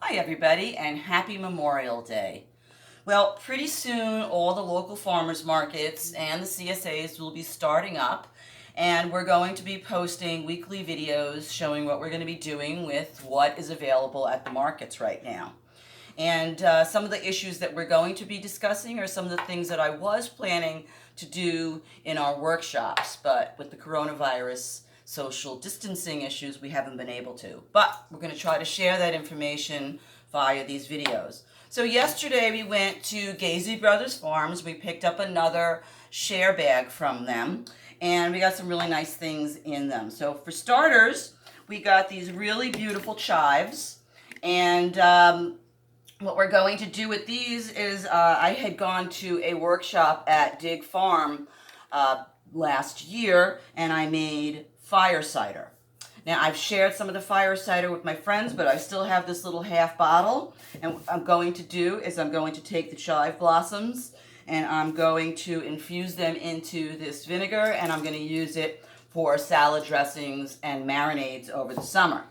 Hi everybody and happy Memorial Day. Well, pretty soon all the local farmers markets and the CSAs will be starting up, and we're going to be posting weekly videos showing what we're going to be doing with what is available at the markets right now. And some of the issues that we're going to be discussing are some of the things that I was planning to do in our workshops, but with the coronavirus social distancing issues, we haven't been able to. But we're going to try to share that information via these videos. So yesterday we went to Gazy Brothers Farms. We picked up another share bag from them, and we got some really nice things in them. So for starters, we got these really beautiful chives, and what we're going to do with these is I had gone to a workshop at Dig Farm last year, and I made fire cider. Now, I've shared some of the fire cider with my friends, but I still have this little half bottle. And what I'm going to do is I'm going to take the chive blossoms and I'm going to infuse them into this vinegar, and I'm going to use it for salad dressings and marinades over the summer.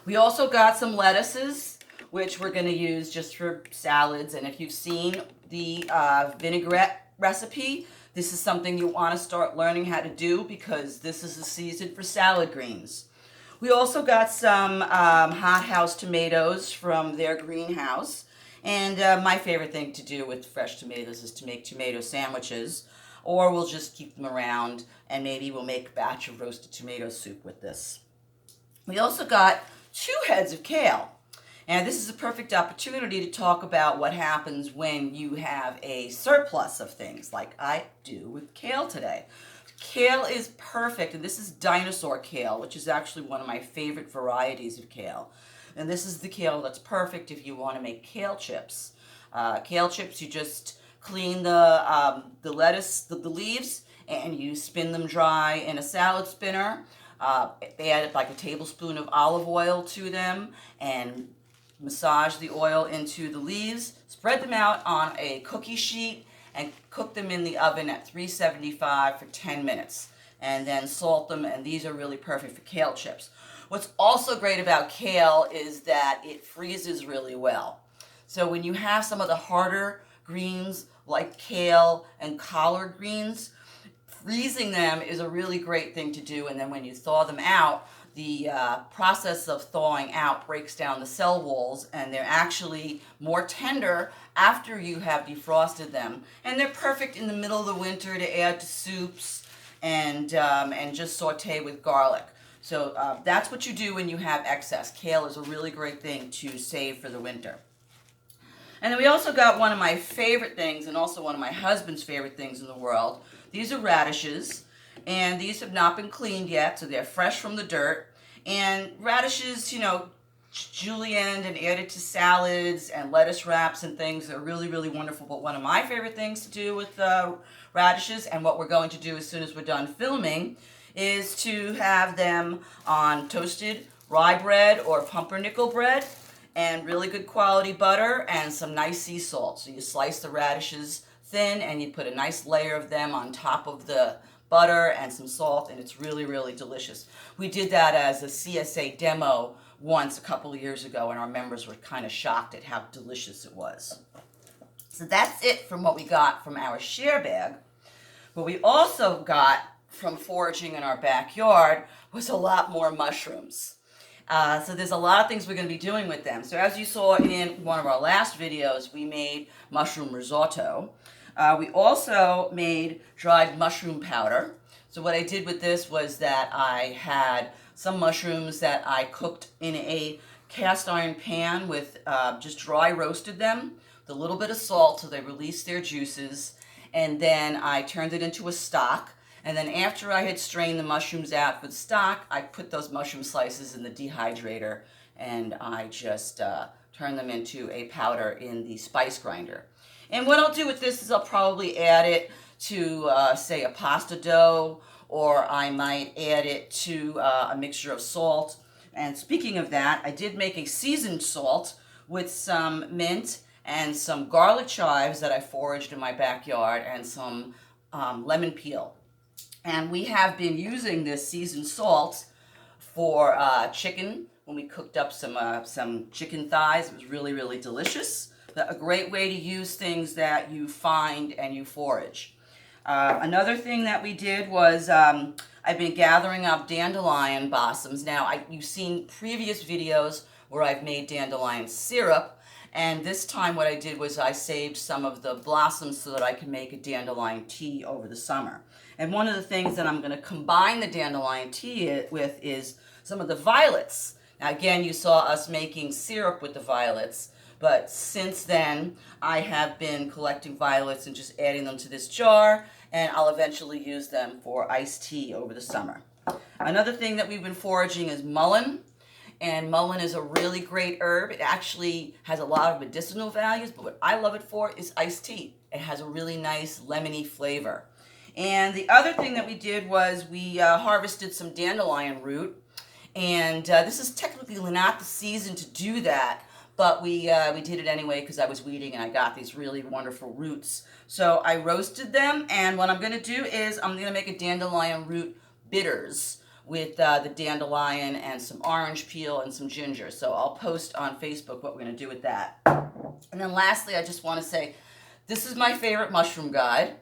We also got some lettuces, which we're going to use just for salads. And if you've seen the vinaigrette recipe, this is something you want to start learning how to do because this is the season for salad greens. We also got some hothouse tomatoes from their greenhouse. And my favorite thing to do with fresh tomatoes is to make tomato sandwiches, or we'll just keep them around and maybe we'll make a batch of roasted tomato soup with this. We also got 2 heads of kale. And this is a perfect opportunity to talk about what happens when you have a surplus of things, like I do with kale today. Kale is perfect, and this is dinosaur kale, which is actually one of my favorite varieties of kale. And this is the kale that's perfect if you want to make kale chips. Kale chips, you just clean the lettuce, the leaves, and you spin them dry in a salad spinner. Add like a tablespoon of olive oil to them, and massage the oil into the leaves, spread them out on a cookie sheet, and cook them in the oven at 375 for 10 minutes. And then salt them, and these are really perfect for kale chips. What's also great about kale is that it freezes really well. So when you have some of the harder greens like kale and collard greens, freezing them is a really great thing to do. And then when you thaw them out, the process of thawing out breaks down the cell walls, and they're actually more tender after you have defrosted them. And they're perfect in the middle of the winter to add to soups and just saute with garlic. So that's what you do when you have excess. Kale is a really great thing to save for the winter. And then we also got one of my favorite things, and also one of my husband's favorite things in the world. These are radishes, and these have not been cleaned yet, so they're fresh from the dirt. And radishes, julienned and added to salads and lettuce wraps and things, they're really, really wonderful. But one of my favorite things to do with radishes, and what we're going to do as soon as we're done filming, is to have them on toasted rye bread or pumpernickel bread, and really good quality butter and some nice sea salt. So you slice the radishes thin and you put a nice layer of them on top of the butter and some salt, and it's really, really delicious. We did that as a CSA demo once a couple of years ago, and our members were kind of shocked at how delicious it was. So that's it from what we got from our share bag. What we also got from foraging in our backyard was a lot more mushrooms. So there's a lot of things we're going to be doing with them. So as you saw in one of our last videos, we made mushroom risotto. We also made dried mushroom powder. So what I did with this was that I had some mushrooms that I cooked in a cast iron pan with just dry roasted them with a little bit of salt so they released their juices. And then I turned it into a stock. And then after I had strained the mushrooms out for the stock, I put those mushroom slices in the dehydrator, and I just turned them into a powder in the spice grinder. And what I'll do with this is I'll probably add it to, say, a pasta dough, or I might add it to a mixture of salt. And speaking of that, I did make a seasoned salt with some mint and some garlic chives that I foraged in my backyard, and some lemon peel. And we have been using this seasoned salt for chicken when we cooked up some chicken thighs. It was really, really delicious. But a great way to use things that you find and you forage. Another thing that we did was I've been gathering up dandelion blossoms. Now, you've seen previous videos where I've made dandelion syrup, and this time what I did was I saved some of the blossoms so that I can make a dandelion tea over the summer. And one of the things that I'm going to combine the dandelion tea with is some of the violets. Now, again, you saw us making syrup with the violets. But since then, I have been collecting violets and just adding them to this jar, and I'll eventually use them for iced tea over the summer. Another thing that we've been foraging is mullein, and mullein is a really great herb. It actually has a lot of medicinal values, but what I love it for is iced tea. It has a really nice lemony flavor. And the other thing that we did was we harvested some dandelion root, and this is technically not the season to do that, but we did it anyway because I was weeding and I got these really wonderful roots. So I roasted them, and what I'm going to do is I'm going to make a dandelion root bitters with the dandelion and some orange peel and some ginger. So I'll post on Facebook what we're going to do with that. And then lastly, I just want to say this is my favorite mushroom guide,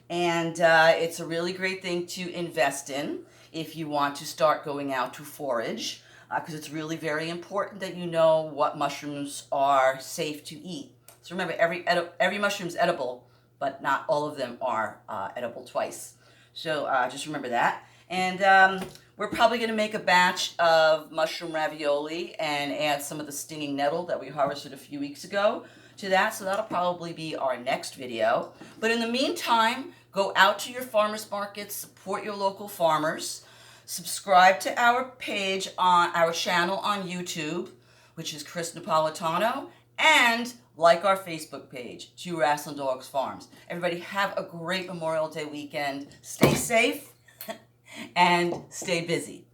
and it's a really great thing to invest in if you want to start going out to forage. Because it's really very important that you know what mushrooms are safe to eat. So remember, every mushroom is edible, but not all of them are edible twice. So just remember that. And we're probably going to make a batch of mushroom ravioli and add some of the stinging nettle that we harvested a few weeks ago to that. So that'll probably be our next video. But in the meantime, go out to your farmers markets, support your local farmers. Subscribe to our page on our channel on YouTube, which is Chris Napolitano, and like our Facebook page, Two Wrasslin Dogs Farms. Everybody have a great Memorial Day weekend. Stay safe and stay busy.